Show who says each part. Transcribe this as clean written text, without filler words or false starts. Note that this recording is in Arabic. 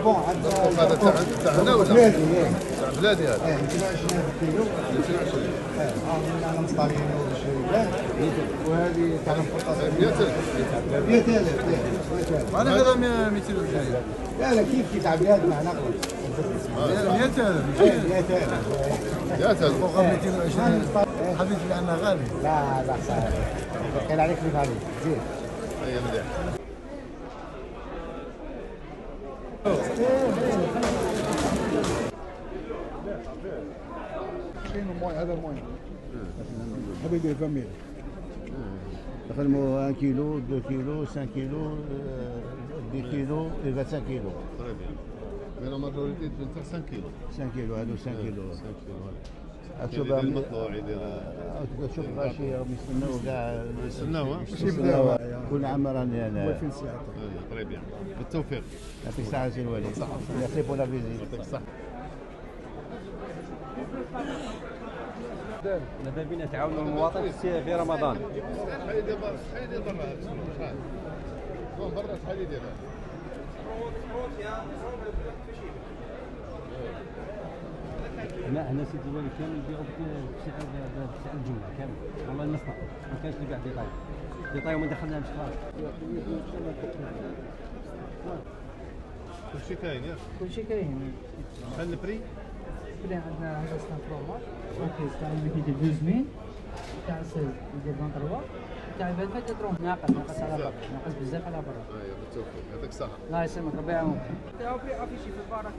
Speaker 1: بون عاد
Speaker 2: هذا تاع هنا ولا؟
Speaker 1: بلادي
Speaker 2: تاع بلادي هذا.
Speaker 1: 220 كيلو.
Speaker 2: 220.
Speaker 1: انا مطالعين وشويه. وهذه تاع الفرطاس
Speaker 2: 100,000.
Speaker 1: 100,000.
Speaker 2: انا هذا 220.
Speaker 1: لا كيف تاع بلادنا نقول
Speaker 2: 100,000.
Speaker 1: 100,000.
Speaker 2: 100,000
Speaker 3: فوق 220 حبيت لأنه غالي.
Speaker 1: لا صحيح. قال عليك كيف عليك زين.
Speaker 2: اي مليح.
Speaker 3: هذا موين هذا يدير 20,000
Speaker 4: نخدموا 1 كيلو 2 كيلو 5 كيلو 10 كيلو 25 كيلو.
Speaker 2: Très bien. Mais la majorité de 5 كيلو.
Speaker 4: 5 كيلو هذو 5 كيلو.
Speaker 2: 5 كيلو.
Speaker 4: تشوف
Speaker 2: يدير المطلوع يدير.
Speaker 4: تشوف غاشي راهم يستناو كاع.
Speaker 2: يستناو
Speaker 4: يستناو كل عام راني انا.
Speaker 2: Très bien. بالتوفيق.
Speaker 4: يعطيك الصحة سي الوالد. ميرسي بور لا فيزيت.
Speaker 2: يعطيك الصحة.
Speaker 5: ماذا بينا تعاونوا المواطن في رمضان.
Speaker 2: شحال يدير برا؟ شحال يدير برا؟ شحال؟ برا شحال يدير؟
Speaker 5: لا هنا سيدي الوالد كامل يبيعوا بسعر الجمله كامل والله المصنع ما كانش يبيع ديطاي وما دخلناهمش خلاص.
Speaker 2: كلشي كاين ياك؟
Speaker 6: كلشي كاين.
Speaker 2: شحال البري؟
Speaker 6: بدا عندنا سان فروماج اوكي تاع يدير 12,000 تاع 16 يدير 23 تاع 20 يدير 30 ناقص على برا ناقص بزاف على برا.
Speaker 2: ايوا بالتوفيق يعطيك الصحة.
Speaker 6: الله يسلمك ربي يعاونك. تاع في افيشي في البارك.